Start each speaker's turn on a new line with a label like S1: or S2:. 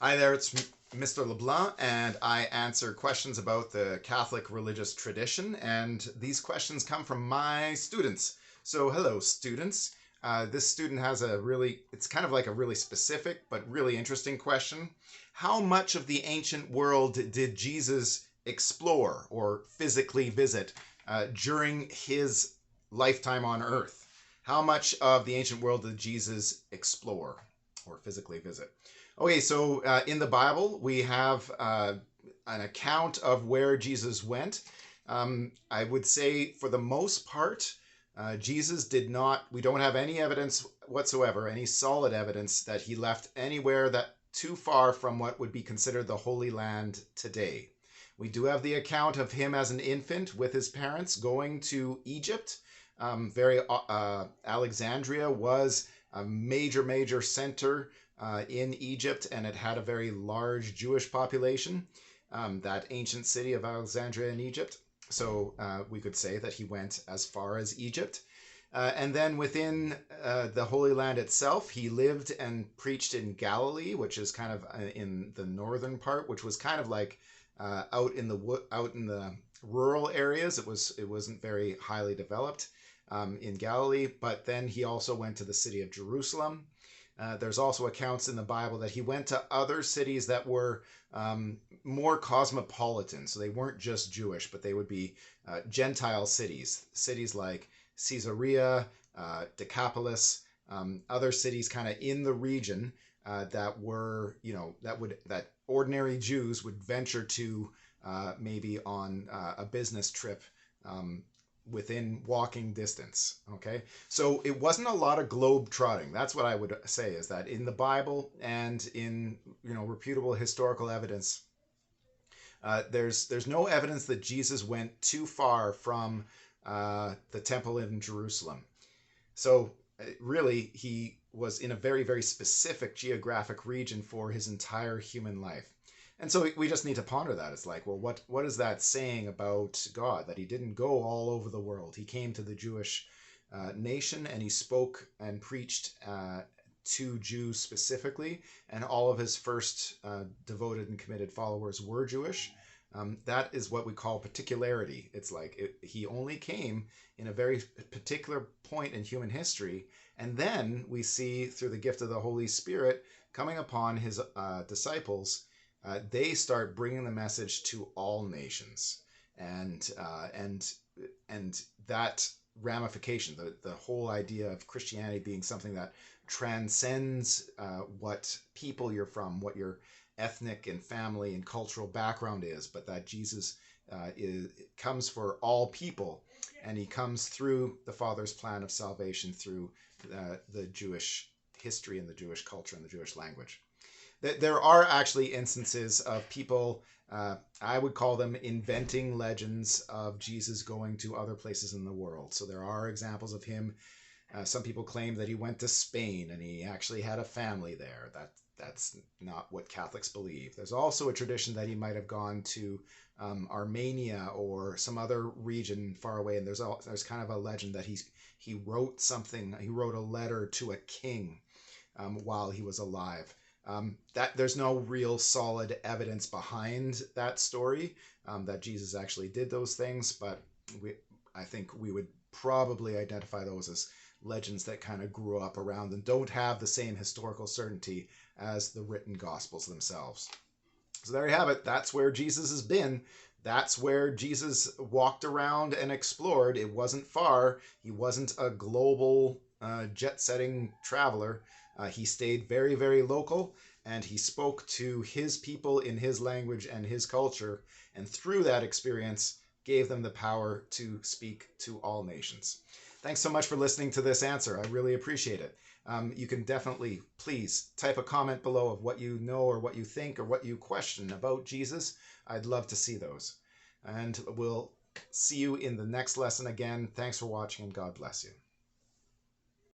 S1: Hi there, it's Mr. LeBlanc, and I answer questions about the Catholic religious tradition, and these questions come from my students. So, hello, students. This student has it's kind of like a really specific but really interesting question. How much of the ancient world did Jesus explore or physically visit during his lifetime on Earth? How much of the ancient world did Jesus explore or physically visit? Okay, so in the Bible, we have an account of where Jesus went. I would say, for the most part, Jesus did not, we don't have any evidence whatsoever, any solid evidence that he left anywhere that too far from what would be considered the Holy Land today. We do have the account of him as an infant with his parents going to Egypt. Alexandria was a major center in Egypt, and it had a very large Jewish population, that ancient city of Alexandria in Egypt. So we could say that he went as far as Egypt. And then within the Holy Land itself, he lived and preached in Galilee, which is kind of in the northern part, which was kind of like out in the rural areas. It wasn't very highly developed in Galilee. But then he also went to the city of Jerusalem. There's also accounts in the Bible that he went to other cities that were more cosmopolitan. So they weren't just Jewish, but they would be Gentile cities, cities like Caesarea, Decapolis, other cities kind of in the region that were, that ordinary Jews would venture to maybe on a business trip within walking distance. Okay, so it wasn't a lot of globe trotting. That's what I would say, is that in the Bible and in reputable historical evidence, there's no evidence that Jesus went too far from the temple in Jerusalem. So really, he was in a very specific geographic region for his entire human life. And so we just need to ponder that. It's like, well, what is that saying about God? That he didn't go all over the world. He came to the Jewish nation, and he spoke and preached to Jews specifically, and all of his first devoted and committed followers were Jewish. That is what we call particularity. It's like he only came in a very particular point in human history, and then we see through the gift of the Holy Spirit coming upon his disciples. They start bringing the message to all nations, and that ramification, the whole idea of Christianity being something that transcends what people you're from, what your ethnic and family and cultural background is, but that Jesus comes for all people, and he comes through the Father's plan of salvation through the Jewish history and the Jewish culture and the Jewish language. There are actually instances of people, I would call them inventing legends of Jesus going to other places in the world. So there are examples of him. Some people claim that he went to Spain and he actually had a family there. That's not what Catholics believe. There's also a tradition that he might have gone to Armenia or some other region far away. And there's kind of a legend that he wrote something. He wrote a letter to a king while he was alive. That there's no real solid evidence behind that story, that Jesus actually did those things, but I think we would probably identify those as legends that kind of grew up around and don't have the same historical certainty as the written Gospels themselves. So there you have it. That's where Jesus has been. That's where Jesus walked around and explored. It wasn't far. He wasn't a global jet-setting traveler. He stayed very local, and he spoke to his people in his language and his culture, and through that experience gave them the power to speak to all nations. Thanks so much for listening to this answer. I really appreciate it. You can definitely, please, type a comment below of what you know or what you think or what you question about Jesus. I'd love to see those. And we'll see you in the next lesson again. Thanks for watching, and God bless you.